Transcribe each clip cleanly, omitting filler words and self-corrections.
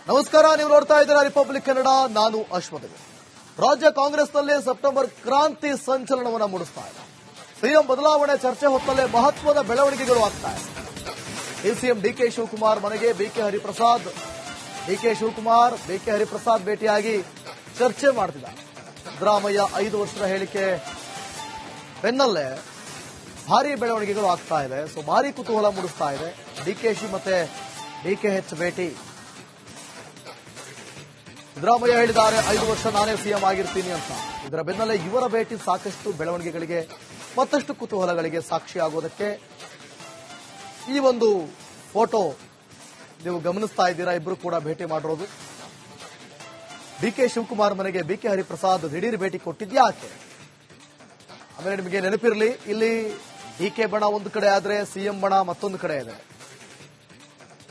ನಮಸ್ಕಾರ, ನೀವು ನೋಡ್ತಾ ಇದ್ದೀರಾ ರಿಪಬ್ಲಿಕ್ ಕನ್ನಡ. ನಾನು ಅಶ್ವಥ್. ರಾಜ್ಯ ಕಾಂಗ್ರೆಸ್ನಲ್ಲಿ ಸೆಪ್ಟೆಂಬರ್ ಕ್ರಾಂತಿ ಸಂಚಲನವನ್ನು ಮೂಡಿಸ್ತಾ ಇದೆ. ಸಿಎಂ ಬದಲಾವಣೆ ಚರ್ಚೆ ಹೊತ್ತಲ್ಲೇ ಮಹತ್ವದ ಬೆಳವಣಿಗೆಗಳು ಆಗ್ತಾ ಇದೆ. ಸಿಎಂ ಡಿಕೆ ಶಿವಕುಮಾರ್ ಮನೆಗೆ ಬಿಕೆ ಹರಿಪ್ರಸಾದ್ ಭೇಟಿಯಾಗಿ ಚರ್ಚೆ ಮಾಡ್ತಿದ್ದಾರೆ. ಸಿದ್ದರಾಮಯ್ಯ 5 ವರ್ಷದ ಹೇಳಿಕೆ ಬೆನ್ನಲ್ಲೇ ಭಾರಿ ಬೆಳವಣಿಗೆಗಳು ಆಗ್ತಾ ಇದೆ. ಭಾರಿ ಕುತೂಹಲ ಮೂಡಿಸ್ತಾ ಇದೆ. ಡಿಕೆಶಿ ಮತ್ತೆ ಡಿಕೆಎಚ್ ಭೇಟಿ. ಸಿದ್ದರಾಮಯ್ಯ ಹೇಳಿದ್ದಾರೆ 5 ವರ್ಷ ನಾನೇ ಸಿಎಂ ಆಗಿರ್ತೀನಿ ಅಂತ. ಇದರ ಬೆನ್ನಲ್ಲೇ ಇವರ ಭೇಟಿ ಸಾಕಷ್ಟು ಬೆಳವಣಿಗೆಗಳಿಗೆ ಮತ್ತಷ್ಟು ಕುತೂಹಲಗಳಿಗೆ ಸಾಕ್ಷಿಯಾಗೋದಕ್ಕೆ ಈ ಒಂದು ಫೋಟೋ ನೀವು ಗಮನಿಸ್ತಾ ಇದ್ದೀರಾ. ಇಬ್ಬರು ಕೂಡ ಭೇಟಿ ಮಾಡಿರೋದು. ಡಿಕೆ ಶಿವಕುಮಾರ್ ಮನೆಗೆ ಬಿಕೆ ಹರಿಪ್ರಸಾದ್ ದಿಢೀರ್ ಭೇಟಿ ಕೊಟ್ಟಿದ್ಯಾಕೆ? ಆಮೇಲೆ ನಿಮಗೆ ನೆನಪಿರಲಿ, ಇಲ್ಲಿ ಡಿಕೆ ಬಣ ಒಂದು ಕಡೆ ಆದ್ರೆ ಸಿಎಂ ಬಣ ಮತ್ತೊಂದು ಕಡೆ ಇದೆ.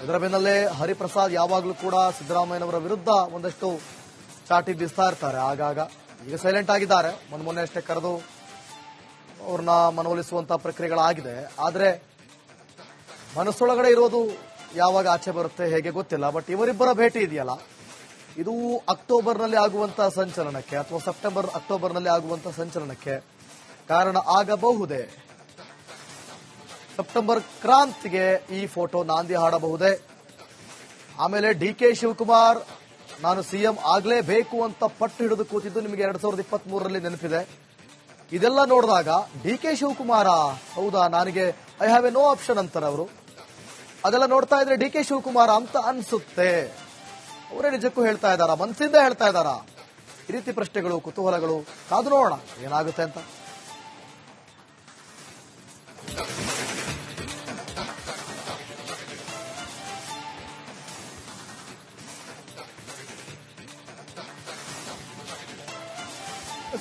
ಇದರ ಬೆನ್ನಲ್ಲೇ ಹರಿಪ್ರಸಾದ್ ಯಾವಾಗಲೂ ಕೂಡ ಸಿದ್ದರಾಮಯ್ಯನವರ ವಿರುದ್ಧ ಒಂದಷ್ಟು ಚಾಟಿ ಬೀಸ್ತಾ ಇರ್ತಾರೆ. ಆಗಾಗ ಈಗ ಸೈಲೆಂಟ್ ಆಗಿದ್ದಾರೆ. ಮೊನ್ನೆ ಅಷ್ಟೇ ಕರೆದು ಅವ್ರನ್ನ ಮನವೊಲಿಸುವಂತಹ ಪ್ರಕ್ರಿಯೆಗಳಾಗಿದೆ. ಆದರೆ ಮನಸ್ಸೊಳಗಡೆ ಇರೋದು ಯಾವಾಗ ಆಚೆ ಬರುತ್ತೆ ಹೇಗೆ ಗೊತ್ತಿಲ್ಲ. ಬಟ್ ಇವರಿಬ್ಬರ ಭೇಟಿ ಇದೆಯಲ್ಲ, ಇದು ಅಕ್ಟೋಬರ್ನಲ್ಲಿ ಆಗುವಂತಹ ಸಂಚಲನಕ್ಕೆ ಅಥವಾ ಅಕ್ಟೋಬರ್ನಲ್ಲಿ ಆಗುವಂತಹ ಸಂಚಲನಕ್ಕೆ ಕಾರಣ ಆಗಬಹುದೇ? ಸೆಪ್ಟೆಂಬರ್ ಕ್ರಾಂತಿಗೆ ಈ ಫೋಟೋ ನಾಂದಿ ಹಾಡಬಹುದೇ? ಆಮೇಲೆ ಡಿಕೆ ಶಿವಕುಮಾರ್ ನಾನು ಸಿಎಂ ಆಗಲೇಬೇಕು ಅಂತ ಪಟ್ಟು ಹಿಡಿದು ಕೂತಿದ್ದು ನಿಮಗೆ 2023ರಲ್ಲಿ ನೆನಪಿದೆ. ಇದೆಲ್ಲ ನೋಡಿದಾಗ ಡಿಕೆ ಶಿವಕುಮಾರ ಹೌದಾ, ನನಗೆ I have a no option ಅಂತಾರೆ ಅವರು. ಅದೆಲ್ಲ ನೋಡ್ತಾ ಇದ್ರೆ ಡಿಕೆ ಶಿವಕುಮಾರ ಅಂತ ಅನ್ಸುತ್ತೆ. ಅವರೇ ನಿಜಕ್ಕೂ ಹೇಳ್ತಾ ಇದ್ದಾರಾ, ಮನಸ್ಸಿಂದ ಹೇಳ್ತಾ ಇದ್ದಾರಾ? ಈ ರೀತಿ ಪ್ರಶ್ನೆಗಳು, ಕುತೂಹಲಗಳು. ಕಾದು ನೋಡೋಣ ಏನಾಗುತ್ತೆ ಅಂತ.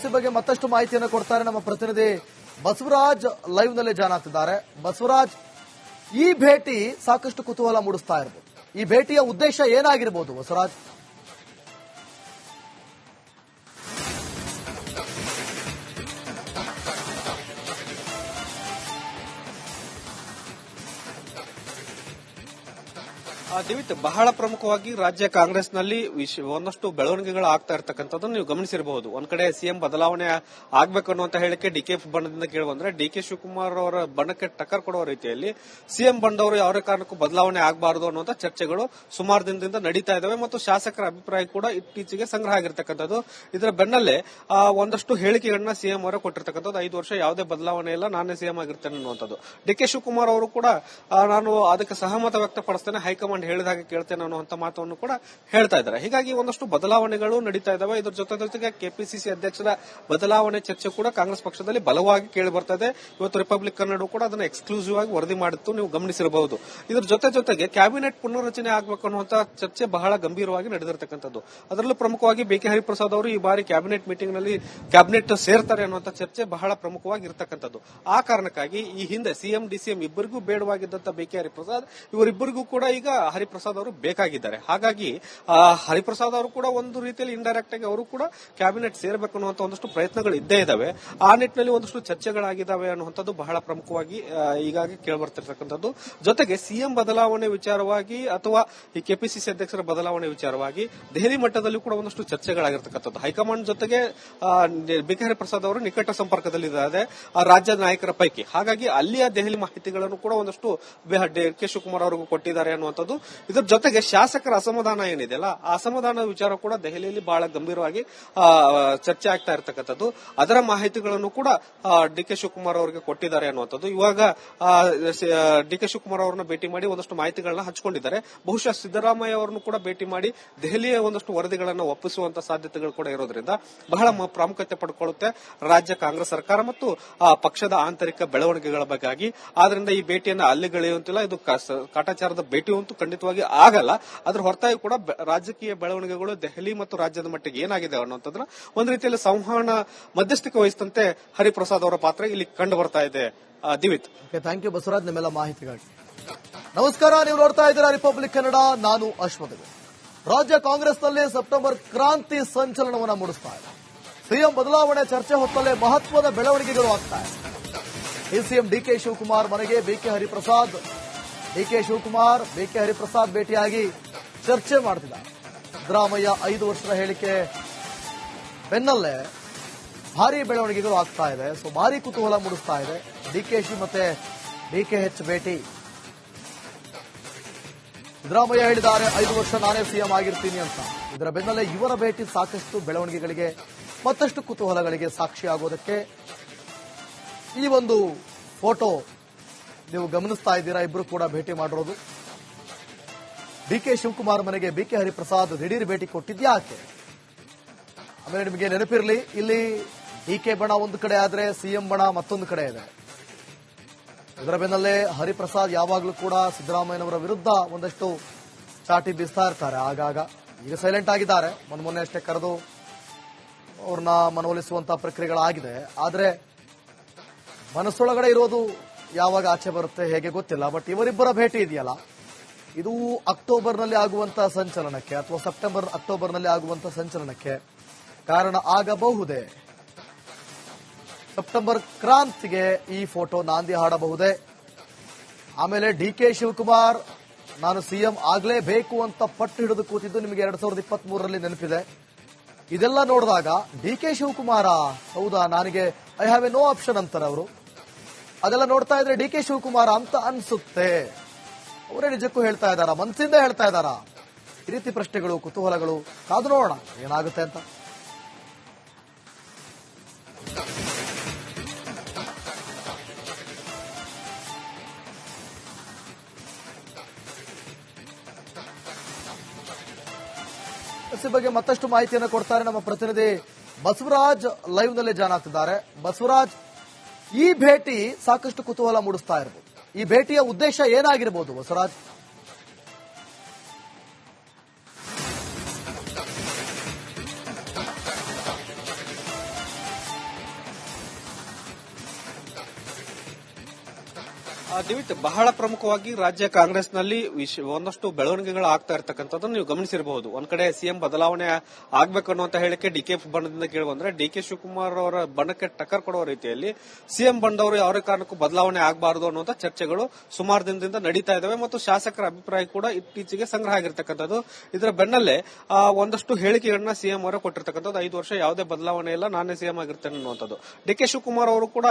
ಈ ಬಗ್ಗೆ ಮತ್ತಷ್ಟು ಮಾಹಿತಿಯನ್ನು ಕೊಡ್ತಾರೆ ನಮ್ಮ ಪ್ರತಿನಿಧಿ ಬಸವರಾಜ್. ಲೈವ್ ನಲ್ಲಿ ಜಾಯ್ನ್ ಆಗ್ತಿದ್ದಾರೆ. ಬಸವರಾಜ್, ಈ ಭೇಟಿ ಸಾಕಷ್ಟು ಕುತೂಹಲ ಮೂಡಿಸ್ತಾ ಇರಬಹುದು. ಈ ಭೇಟಿಯ ಉದ್ದೇಶ ಏನಾಗಿರಬಹುದು ಬಸವರಾಜ್? ದಿವಿತ್, ಬಹಳ ಪ್ರಮುಖವಾಗಿ ರಾಜ್ಯ ಕಾಂಗ್ರೆಸ್ನಲ್ಲಿ ಒಂದಷ್ಟು ಬೆಳವಣಿಗೆಗಳು ಆಗ್ತಾ ಇರ್ತಕ್ಕಂಥದ್ದನ್ನು ನೀವು ಗಮನಿಸಿರಬಹುದು. ಒಂದ್ ಕಡೆ ಸಿಎಂ ಬದಲಾವಣೆ ಆಗ್ಬೇಕು ಅನ್ನುವಂತ ಹೇಳಿಕೆ ಡಿಕೆ ಬಣದಿಂದ ಕೇಳಿ ಬಂದ್ರೆ, ಡಿಕೆ ಶಿವಕುಮಾರ್ ಅವರ ಬಣಕ್ಕೆ ಟಕ್ಕರ್ ಕೊಡುವ ರೀತಿಯಲ್ಲಿ ಸಿಎಂ ಬಂದವರು ಯಾವುದೇ ಕಾರಣಕ್ಕೂ ಬದಲಾವಣೆ ಆಗಬಾರದು ಅನ್ನುವಂತ ಚರ್ಚೆಗಳು ಸುಮಾರು ದಿನದಿಂದ ನಡೀತಾ ಇದಾವೆ ಮತ್ತು ಶಾಸಕರ ಅಭಿಪ್ರಾಯ ಕೂಡ ಇತ್ತೀಚೆಗೆ ಸಂಗ್ರಹ ಆಗಿರ್ತಕ್ಕಂಥದ್ದು. ಇದರ ಬೆನ್ನಲ್ಲೇ ಒಂದಷ್ಟು ಹೇಳಿಕೆಗಳನ್ನ ಸಿಎಂ ಅವರೇ ಕೊಟ್ಟಿರ್ತಕ್ಕಂಥದ್ದು. 5 ವರ್ಷ ಯಾವುದೇ ಬದಲಾವಣೆ ಇಲ್ಲ, ನಾನೇ ಸಿಎಂ ಆಗಿರ್ತೇನೆ ಅನ್ನುವಂಥದ್ದು. ಡಿಕೆ ಶಿವಕುಮಾರ್ ಅವರು ಕೂಡ ನಾನು ಅದಕ್ಕೆ ಸಹಮತ ವ್ಯಕ್ತಪಡಿಸ್ತೇನೆ, ಹೈಕಮಾಂಡ್ ಹೇಳಿದ ಹಾಗೆ ಕೇಳ್ತೇನೆ ಅನ್ನುವಂತ ಮಾತನ್ನು ಕೂಡ ಹೇಳ್ತಾ ಇದ್ದಾರೆ. ಹೀಗಾಗಿ ಒಂದಷ್ಟು ಬದಲಾವಣೆಗಳು ನಡೀತಾ ಇದಾವೆ. ಇದರ ಜೊತೆಗೆ ಕೆಪಿಸಿಸಿ ಅಧ್ಯಕ್ಷರ ಬದಲಾವಣೆ ಚರ್ಚೆ ಕೂಡ ಕಾಂಗ್ರೆಸ್ ಪಕ್ಷದಲ್ಲಿ ಬಲವಾಗಿ ಕೇಳಿ ಬರ್ತಾ ಇದೆ. ಇವತ್ತು ರಿಪಬ್ಲಿಕ್ ಕನ್ನಡ ಕೂಡ ಅದನ್ನು ಎಕ್ಸ್ಕ್ಲೂಸಿವ್ ಆಗಿ ವರದಿ ಮಾಡಿತ್ತು, ನೀವು ಗಮನಿಸಿರಬಹುದು. ಇದರ ಜೊತೆಗೆ ಕ್ಯಾಬಿನೆಟ್ ಪುನರ್ರಚನೆ ಆಗಬೇಕು ಅನ್ನುವಂತ ಚರ್ಚೆ ಬಹಳ ಗಂಭೀರವಾಗಿ ನಡೆದಿರತಕ್ಕಂಥದ್ದು. ಅದರಲ್ಲೂ ಪ್ರಮುಖವಾಗಿ ಬಿಕೆ ಹರಿಪ್ರಸಾದ್ ಅವರು ಈ ಬಾರಿ ಕ್ಯಾಬಿನೆಟ್ ಮೀಟಿಂಗ್ ನಲ್ಲಿ ಕ್ಯಾಬಿನೆಟ್ ಸೇರ್ತಾರೆ ಅನ್ನುವಂತ ಚರ್ಚೆ ಬಹಳ ಪ್ರಮುಖವಾಗಿ ಇರತಕ್ಕಂಥದ್ದು. ಆ ಕಾರಣಕ್ಕಾಗಿ ಈ ಹಿಂದೆ ಸಿಎಂ ಡಿಸಿಎಂ ಇಬ್ಬರಿಗೂ ಬೇಡವಾಗಿದ್ದಂತ ಬಿಕೆ ಹರಿಪ್ರಸಾದ್ ಇವರಿಬ್ಬರಿಗೂ ಕೂಡ ಈಗ ಹರಿಪ್ರಸಾದ್ ಅವರು ಬೇಕಾಗಿದ್ದಾರೆ. ಹಾಗಾಗಿ ಹರಿಪ್ರಸಾದ್ ಅವರು ಕೂಡ ಒಂದು ರೀತಿಯಲ್ಲಿ ಇಂಡೈರೆಕ್ಟ್ ಆಗಿ ಅವರು ಕೂಡ ಕ್ಯಾಬಿನೆಟ್ ಸೇರಬೇಕು ಅನ್ನುವಂತ ಒಂದಷ್ಟು ಪ್ರಯತ್ನಗಳು ಇದ್ದೇ ಇದಾವೆ. ಆ ನಿಟ್ಟಿನಲ್ಲಿ ಒಂದಷ್ಟು ಚರ್ಚೆಗಳಾಗಿದ್ದಾವೆ ಅನ್ನುವಂಥದ್ದು ಬಹಳ ಪ್ರಮುಖವಾಗಿ ಈಗಾಗಿ ಕೇಳಿಬರ್ತಿರ್ತಕ್ಕಂಥದ್ದು. ಜೊತೆಗೆ ಸಿಎಂ ಬದಲಾವಣೆ ವಿಚಾರವಾಗಿ ಅಥವಾ ಈ ಕೆಪಿಸಿಸಿ ಅಧ್ಯಕ್ಷರ ಬದಲಾವಣೆ ವಿಚಾರವಾಗಿ ದೆಹಲಿ ಮಟ್ಟದಲ್ಲಿ ಕೂಡ ಒಂದಷ್ಟು ಚರ್ಚೆಗಳಾಗಿರ್ತಕ್ಕಂಥದ್ದು. ಹೈಕಮಾಂಡ್ ಜೊತೆಗೆ ಬಿಕೆ ಹರಿಪ್ರಸಾದ್ ಅವರು ನಿಕಟ ಸಂಪರ್ಕದಲ್ಲಿದ್ದಾರೆ ರಾಜ್ಯದ ನಾಯಕರ ಪೈಕಿ. ಹಾಗಾಗಿ ಅಲ್ಲಿಯ ದೆಹಲಿ ಮಾಹಿತಿಗಳನ್ನು ಕೂಡ ಒಂದಷ್ಟು ಕೆ ಶಿವಕುಮಾರ್ ಅವರಿಗೂ ಕೊಟ್ಟಿದ್ದಾರೆ ಅನ್ನುವಂಥದ್ದು. ಇದರ ಜೊತೆಗೆ ಶಾಸಕರ ಅಸಮಾಧಾನ ಏನಿದೆಯಲ್ಲ, ಆ ಅಸಮಾಧಾನ ವಿಚಾರ ಕೂಡ ದೆಹಲಿಯಲ್ಲಿ ಬಹಳ ಗಂಭೀರವಾಗಿ ಚರ್ಚೆ ಆಗ್ತಾ ಇರತಕ್ಕಂಥದ್ದು. ಅದರ ಮಾಹಿತಿಗಳನ್ನು ಕೂಡ ಡಿಕೆ ಶಿವಕುಮಾರ್ ಅವರಿಗೆ ಕೊಟ್ಟಿದ್ದಾರೆ ಅನ್ನುವಂಥದ್ದು. ಇವಾಗ ಡಿಕೆ ಶಿವಕುಮಾರ್ ಅವರನ್ನ ಭೇಟಿ ಮಾಡಿ ಒಂದಷ್ಟು ಮಾಹಿತಿಗಳನ್ನ ಹಂಚಿಕೊಂಡಿದ್ದಾರೆ. ಬಹುಶಃ ಸಿದ್ದರಾಮಯ್ಯ ಅವರನ್ನು ಕೂಡ ಭೇಟಿ ಮಾಡಿ ದೆಹಲಿಯ ಒಂದಷ್ಟು ವರದಿಗಳನ್ನು ಒಪ್ಪಿಸುವಂತ ಸಾಧ್ಯತೆಗಳು ಕೂಡ ಇರೋದ್ರಿಂದ ಬಹಳ ಪ್ರಾಮುಖ್ಯತೆ ಪಡ್ಕೊಳ್ಳುತ್ತೆ ರಾಜ್ಯ ಕಾಂಗ್ರೆಸ್ ಸರ್ಕಾರ ಮತ್ತು ಪಕ್ಷದ ಆಂತರಿಕ ಬೆಳವಣಿಗೆಗಳ ಬಗ್ಗೆ. ಆದ್ರಿಂದ ಈ ಭೇಟಿಯನ್ನು ಅಲ್ಲಿಗಳೆಯುವಂತಿಲ್ಲ. ಇದು ಕಾಟಾಚಾರದ ಭೇಟಿ ಅಂತೂ ಖಂಡಿತವಾಗಿ ಆಗಲ್ಲ. ಅದ್ರ ಹೊರತಾಗಿ ಕೂಡ ರಾಜಕೀಯ ಬೆಳವಣಿಗೆಗಳು ದೆಹಲಿ ಮತ್ತು ರಾಜ್ಯದ ಮಟ್ಟಿಗೆ ಏನಾಗಿದೆ ಅನ್ನೋಂಥದ್ರ ಒಂದು ರೀತಿಯಲ್ಲಿ ಸಂವಹನ ಮಧ್ಯಸ್ಥಿಕೆ ವಹಿಸಿದಂತೆ ಹರಿಪ್ರಸಾದ್ ಅವರ ಪಾತ್ರ ಇಲ್ಲಿ ಕಂಡು ಬರ್ತಾ ಇದೆ. ದಿವಿತ್, ಥ್ಯಾಂಕ್ ಯು ಬಸವರಾಜ್ ನಿಮ್ಮೆಲ್ಲ ಮಾಹಿತಿಗಾಗಿ. ನಮಸ್ಕಾರ, ನೀವು ನೋಡ್ತಾ ಇದ್ದೀರಾ ರಿಪಬ್ಲಿಕ್ ಕನ್ನಡ. ನಾನು ಅಶ್ವಥ್. ರಾಜ್ಯ ಕಾಂಗ್ರೆಸ್ನಲ್ಲಿ ಸೆಪ್ಟೆಂಬರ್ ಕ್ರಾಂತಿ ಸಂಚಲನವನ್ನು ಮೂಡಿಸ್ತಾ ಇದೆ. ಸಿಎಂ ಬದಲಾವಣೆ ಚರ್ಚೆ ಹೊತ್ತಲ್ಲೇ ಮಹತ್ವದ ಬೆಳವಣಿಗೆಗಳು ಆಗ್ತಾ ಇದೆ. ಸಿಎಂ ಡಿಕೆ ಶಿವಕುಮಾರ್ ಮನೆಗೆ ಬಿಕೆ ಹರಿಪ್ರಸಾದ್ ಭೇಟಿಯಾಗಿ ಚರ್ಚೆ ಮಾಡ್ತಿದ್ದಾರೆ. ಸಿದ್ದರಾಮಯ್ಯ 5 ವರ್ಷದ ಹೇಳಿಕೆ ಬೆನ್ನಲ್ಲೇ ಭಾರಿ ಬೆಳವಣಿಗೆಗಳು ಆಗ್ತಾ ಇದೆ. ಸೊ ಭಾರಿ ಕುತೂಹಲ ಮೂಡಿಸ್ತಾ ಇದೆ. ಡಿಕೆಶಿ ಮತ್ತೆ ಡಿಕೆಎಚ್ ಭೇಟಿ. ಸಿದ್ದರಾಮಯ್ಯ ಹೇಳಿದ್ದಾರೆ 5 ವರ್ಷ ನಾನೇ ಸಿಎಂ ಆಗಿರ್ತೀನಿ ಅಂತ. ಇದರ ಬೆನ್ನಲ್ಲೇ ಇವರ ಭೇಟಿ ಸಾಕಷ್ಟು ಬೆಳವಣಿಗೆಗಳಿಗೆ ಮತ್ತಷ್ಟು ಕುತೂಹಲಗಳಿಗೆ ಸಾಕ್ಷಿಯಾಗೋದಕ್ಕೆ ಈ ಒಂದು ಫೋಟೋ ನೀವು ಗಮನಿಸ್ತಾ ಇದ್ದೀರಾ. ಇಬ್ರು ಕೂಡ ಭೇಟಿ ಮಾಡಿರೋದು. ಡಿಕೆ ಶಿವಕುಮಾರ್ ಮನೆಗೆ ಬಿಕೆ ಹರಿಪ್ರಸಾದ್ ದಿಢೀರ್ ಭೇಟಿ ಕೊಟ್ಟಿದ್ಯಾಕೆ? ಆಮೇಲೆ ನಿಮಗೆ ನೆನಪಿರಲಿ, ಇಲ್ಲಿ ಡಿಕೆ ಬಣ ಒಂದು ಕಡೆ ಆದ್ರೆ ಸಿಎಂ ಬಣ ಮತ್ತೊಂದು ಕಡೆ ಇದೆ. ಇದರ ಬೆನ್ನಲ್ಲೇ ಹರಿಪ್ರಸಾದ್ ಯಾವಾಗಲೂ ಕೂಡ ಸಿದ್ದರಾಮಯ್ಯನವರ ವಿರುದ್ಧ ಒಂದಷ್ಟು ಚಾಟಿ ಬೀಸ್ತಾ ಇರ್ತಾರೆ ಆಗಾಗ. ಈಗ ಸೈಲೆಂಟ್ ಆಗಿದ್ದಾರೆ. ಮೊನ್ನೆ ಅಷ್ಟೇ ಕರೆದು ಅವ್ರನ್ನ ಮನವೊಲಿಸುವಂತಹ ಪ್ರಕ್ರಿಯೆಗಳಾಗಿದೆ. ಆದ್ರೆ ಮನಸ್ಸೊಳಗಡೆ ಇರೋದು ಯಾವಾಗ ಆಚೆ ಬರುತ್ತೆ ಹೇಗೆ ಗೊತ್ತಿಲ್ಲ. ಬಟ್ ಇವರಿಬ್ಬರ ಭೇಟಿ ಇದೆಯಲ್ಲ, ಇದು ಅಕ್ಟೋಬರ್ನಲ್ಲಿ ಆಗುವಂತಹ ಸಂಚಲನಕ್ಕೆ ಅಥವಾ ಅಕ್ಟೋಬರ್ನಲ್ಲಿ ಆಗುವಂತಹ ಸಂಚಲನಕ್ಕೆ ಕಾರಣ ಆಗಬಹುದೇ? ಸೆಪ್ಟೆಂಬರ್ ಕ್ರಾಂತಿಗೆ ಈ ಫೋಟೋ ನಾಂದಿ ಹಾಡಬಹುದೇ? ಆಮೇಲೆ ಡಿಕೆ ಶಿವಕುಮಾರ್ ನಾನು ಸಿಎಂ ಆಗಲೇಬೇಕು ಅಂತ ಪಟ್ಟು ಹಿಡಿದು ಕೂತಿದ್ದು ನಿಮಗೆ 2023ರಲ್ಲಿ ನೆನಪಿದೆ. ಇದೆಲ್ಲ ನೋಡಿದಾಗ ಡಿಕೆ ಶಿವಕುಮಾರ ಹೌದಾ, ನನಗೆ I have a no option ಅಂತಾರೆ ಅವರು. ಅದೆಲ್ಲ ನೋಡ್ತಾ ಇದ್ರೆ ಡಿಕೆ ಶಿವಕುಮಾರ ಅಂತ ಅನ್ಸುತ್ತೆ. ಅವರೇ ನಿಜಕ್ಕೂ ಹೇಳ್ತಾ ಇದ್ದಾರಾ, ಮನಸ್ಸಿಂದ ಹೇಳ್ತಾ ಇದ್ದಾರಾ? ಈ ರೀತಿ ಪ್ರಶ್ನೆಗಳು, ಕುತೂಹಲಗಳು. ಕಾದು ನೋಡೋಣ ಏನಾಗುತ್ತೆ ಅಂತ. ಈ ಬಗ್ಗೆ ಮತ್ತಷ್ಟು ಮಾಹಿತಿಯನ್ನು ಕೊಡ್ತಾರೆ ನಮ್ಮ ಪ್ರತಿನಿಧಿ ಬಸವರಾಜ್. ಲೈವ್ ನಲ್ಲಿ ಜಾಯ್ನ್ ಆಗ್ತಿದ್ದಾರೆ. ಬಸವರಾಜ್, ಈ ಭೇಟಿ ಸಾಕಷ್ಟು ಕುತೂಹಲ ಮೂಡಿಸ್ತಾ ಇರಬಹುದು. ಈ ಭೇಟಿಯ ಉದ್ದೇಶ ಏನಾಗಿರಬಹುದು ಬಸವರಾಜ್? ದಿವಿತ್, ಬಹಳ ಪ್ರಮುಖವಾಗಿ ರಾಜ್ಯ ಕಾಂಗ್ರೆಸ್ನಲ್ಲಿ ಒಂದಷ್ಟು ಬೆಳವಣಿಗೆಗಳು ಆಗ್ತಾ ಇರತಕ್ಕಂಥದ್ದನ್ನು ನೀವು ಗಮನಿಸಿರಬಹುದು. ಒಂದ್ ಕಡೆ ಸಿಎಂ ಬದಲಾವಣೆ ಆಗ್ಬೇಕು ಅನ್ನುವಂತ ಹೇಳಿಕೆ ಡಿಕೆ ಬಣದಿಂದ ಕೇಳಿ ಬಂದ್ರೆ, ಡಿಕೆ ಶಿವಕುಮಾರ್ ಅವರ ಬಣಕ್ಕೆ ಟಕ್ಕರ್ ಕೊಡುವ ರೀತಿಯಲ್ಲಿ ಸಿಎಂ ಬಂದವರು ಯಾವುದೇ ಕಾರಣಕ್ಕೂ ಬದಲಾವಣೆ ಆಗಬಾರದು ಅನ್ನುವಂತ ಚರ್ಚೆಗಳು ಸುಮಾರು ದಿನದಿಂದ ನಡೀತಾ ಇದಾವೆ ಮತ್ತು ಶಾಸಕರ ಅಭಿಪ್ರಾಯ ಕೂಡ ಇತ್ತೀಚೆಗೆ ಸಂಗ್ರಹ ಆಗಿರ್ತಕ್ಕಂಥದ್ದು. ಇದರ ಬೆನ್ನಲ್ಲೇ ಒಂದಷ್ಟು ಹೇಳಿಕೆಗಳನ್ನ ಸಿಎಂ ಅವರೇ ಕೊಟ್ಟಿರ್ತಕ್ಕಂಥದ್ದು. 5 ವರ್ಷ ಯಾವುದೇ ಬದಲಾವಣೆ ಇಲ್ಲ, ನಾನೇ ಸಿಎಂ ಆಗಿರ್ತೇನೆ ಅನ್ನುವಂಥದ್ದು. ಡಿಕೆ ಶಿವಕುಮಾರ್ ಅವರು ಕೂಡ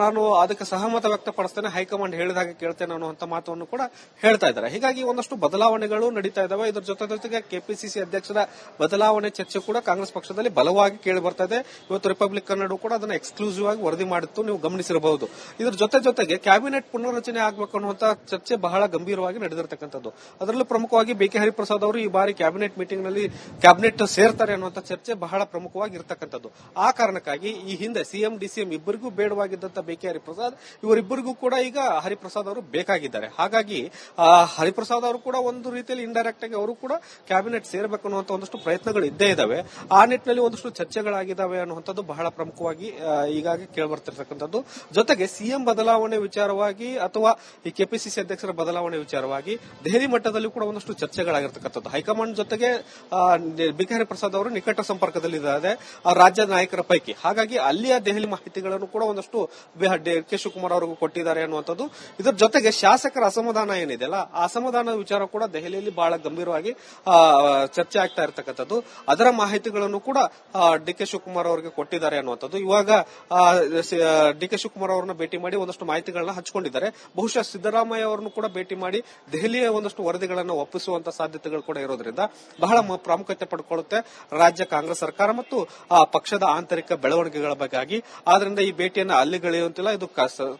ನಾನು ಅದಕ್ಕೆ ಸಹಮತ ವ್ಯಕ್ತಪಡಿಸ್ತೇನೆ, ಹೈಕಮಾಂಡ್ ಹೇಳಿದ ಹಾಗೆ ಕೇಳ್ತೇನೆ ಅನ್ನುವಂತ ಮಾತನ್ನು ಕೂಡ ಹೇಳ್ತಾ ಇದ್ದಾರೆ. ಹೀಗಾಗಿ ಒಂದಷ್ಟು ಬದಲಾವಣೆಗಳು ನಡೀತಾ ಇದಾವೆ. ಇದರ ಜೊತೆಗೆ ಕೆಪಿಸಿಸಿ ಅಧ್ಯಕ್ಷರ ಬದಲಾವಣೆ ಚರ್ಚೆ ಕೂಡ ಕಾಂಗ್ರೆಸ್ ಪಕ್ಷದಲ್ಲಿ ಬಲವಾಗಿ ಕೇಳಿ ಬರ್ತಾ ಇದೆ. ಇವತ್ತು ರಿಪಬ್ಲಿಕ್ ಕನ್ನಡ ಕೂಡ ಅದನ್ನ ಎಕ್ಸ್ಕ್ಲೂಸಿವ್ ಆಗಿ ವರದಿ ಮಾಡಿತ್ತು, ನೀವು ಗಮನಿಸಿರಬಹುದು. ಇದರ ಜೊತೆಗೆ ಕ್ಯಾಬಿನೆಟ್ ಪುನರ್ರಚನೆ ಆಗಬೇಕು ಅನ್ನುವಂತ ಚರ್ಚೆ ಬಹಳ ಗಂಭೀರವಾಗಿ ನಡೆದಿರತಕ್ಕಂಥದ್ದು. ಅದರಲ್ಲೂ ಪ್ರಮುಖವಾಗಿ ಬಿಕೆ ಹರಿಪ್ರಸಾದ್ ಅವರು ಈ ಬಾರಿ ಕ್ಯಾಬಿನೆಟ್ ಮೀಟಿಂಗ್ ನಲ್ಲಿ ಕ್ಯಾಬಿನೆಟ್ ಸೇರ್ತಾರೆ ಅನ್ನುವಂತ ಚರ್ಚೆ ಬಹಳ ಪ್ರಮುಖವಾಗಿ ಇರತಕ್ಕಂಥದ್ದು. ಆ ಕಾರಣಕ್ಕಾಗಿ ಈ ಹಿಂದೆ ಸಿಎಂ ಡಿಸಿಎಂ ಇಬ್ಬರಿಗೂ ಬೇಡವಾಗಿದ್ದಂತ ಬಿಕೆ ಹರಿಪ್ರಸಾದ್ ಇವರಿಬ್ಬರಿಗೂ ಕೂಡ ಈಗ ಹರಿಪ್ರಸಾದ್ ಅವರು ಬೇಕಾಗಿದ್ದಾರೆ. ಹಾಗಾಗಿ ಹರಿಪ್ರಸಾದ್ ಅವರು ಕೂಡ ಒಂದು ರೀತಿಯಲ್ಲಿ ಇಂಡೈರೆಕ್ಟ್ ಆಗಿ ಅವರು ಕೂಡ ಕ್ಯಾಬಿನೆಟ್ ಸೇರಬೇಕು ಅನ್ನುವಂತ ಒಂದಷ್ಟು ಪ್ರಯತ್ನಗಳು ಇದ್ದೇ ಇದಾವೆ. ಆ ನಿಟ್ಟಿನಲ್ಲಿ ಒಂದಷ್ಟು ಚರ್ಚೆಗಳಾಗಿದ್ದಾವೆ ಅನ್ನುವಂಥದ್ದು ಬಹಳ ಪ್ರಮುಖವಾಗಿ ಈಗಾಗಿ ಕೇಳಿಬರ್ತಿರ್ತಕ್ಕಂಥದ್ದು. ಜೊತೆಗೆ ಸಿಎಂ ಬದಲಾವಣೆ ವಿಚಾರವಾಗಿ ಅಥವಾ ಈ ಕೆಪಿಸಿಸಿ ಅಧ್ಯಕ್ಷರ ಬದಲಾವಣೆ ವಿಚಾರವಾಗಿ ದೆಹಲಿ ಮಟ್ಟದಲ್ಲಿ ಕೂಡ ಒಂದಷ್ಟು ಚರ್ಚೆಗಳಾಗಿರ್ತಕ್ಕಂಥದ್ದು. ಹೈಕಮಾಂಡ್ ಜೊತೆಗೆ ಬಿಕೆ ಹರಿಪ್ರಸಾದ್ ಅವರು ನಿಕಟ ಸಂಪರ್ಕದಲ್ಲಿದ್ದಾರೆ ರಾಜ್ಯ ನಾಯಕರ ಪೈಕಿ. ಹಾಗಾಗಿ ಅಲ್ಲಿಯ ದೆಹಲಿ ಮಾಹಿತಿಗಳನ್ನು ಕೂಡ ಒಂದಷ್ಟು ಕೆ ಶಿವಕುಮಾರ್ ಅವರಿಗೂ ಕೊಟ್ಟಿದ್ದಾರೆ ಅನ್ನುವಂಥದ್ದು. ಇದರ ಜೊತೆಗೆ ಶಾಸಕರ ಅಸಮಾಧಾನ ಏನಿದೆಯಲ್ಲ, ಆ ಅಸಮಾಧಾನದ ವಿಚಾರ ಕೂಡ ದೆಹಲಿಯಲ್ಲಿ ಬಹಳ ಗಂಭೀರವಾಗಿ ಚರ್ಚೆ ಆಗ್ತಾ ಇರತಕ್ಕಂಥದ್ದು. ಅದರ ಮಾಹಿತಿಗಳನ್ನು ಕೂಡ ಡಿಕೆ ಶಿವಕುಮಾರ್ ಅವರಿಗೆ ಕೊಟ್ಟಿದ್ದಾರೆ ಅನ್ನುವಂಥದ್ದು. ಇವಾಗ ಡಿಕೆ ಶಿವಕುಮಾರ್ ಅವರನ್ನ ಭೇಟಿ ಮಾಡಿ ಒಂದಷ್ಟು ಮಾಹಿತಿಗಳನ್ನ ಹಂಚಿಕೊಂಡಿದ್ದಾರೆ. ಬಹುಶಃ ಸಿದ್ದರಾಮಯ್ಯ ಅವರನ್ನು ಕೂಡ ಭೇಟಿ ಮಾಡಿ ದೆಹಲಿಯ ಒಂದಷ್ಟು ವರದಿಗಳನ್ನು ಒಪ್ಪಿಸುವಂತ ಸಾಧ್ಯತೆಗಳು ಕೂಡ ಇರೋದ್ರಿಂದ ಬಹಳ ಪ್ರಾಮುಖ್ಯತೆ ಪಡ್ಕೊಳ್ಳುತ್ತೆ ರಾಜ್ಯ ಕಾಂಗ್ರೆಸ್ ಸರ್ಕಾರ ಮತ್ತು ಪಕ್ಷದ ಆಂತರಿಕ ಬೆಳವಣಿಗೆಗಳ ಬಗ್ಗೆ. ಆದ್ರಿಂದ ಈ ಭೇಟಿಯನ್ನು ಅಲ್ಲಿಗಳೆಯುವಂತಿಲ್ಲ. ಇದು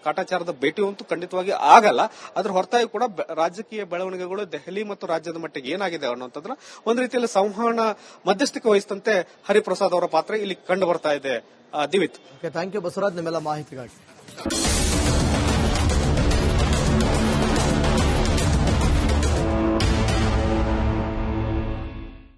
ಕಾಟಾಚಾರದ ಭೇಟಿ ಅಂತೂ ಖಂಡಿತವಾಗಿ ಆಗಲ್ಲ. ಅದ್ರ ಹೊರತಾಗಿ ಕೂಡ ರಾಜಕೀಯ ಬೆಳವಣಿಗೆಗಳು ದೆಹಲಿ ಮತ್ತು ರಾಜ್ಯದ ಮಟ್ಟಿಗೆ ಏನಾಗಿದೆ ಅನ್ನೋಂಥದ್ರ ಒಂದು ರೀತಿಯಲ್ಲಿ ಸಂವಹನ ಮಧ್ಯಸ್ಥಿಕೆ ವಹಿಸಿದಂತೆ ಹರಿಪ್ರಸಾದ್ ಅವರ ಪಾತ್ರ ಇಲ್ಲಿ ಕಂಡು ಬರ್ತಾ ಇದೆ. ದಿವಿತ್, ಥ್ಯಾಂಕ್ ಯು ಬಸವರಾಜ್, ನಿಮ್ಮೆಲ್ಲ ಮಾಹಿತಿಗಾಗಿ.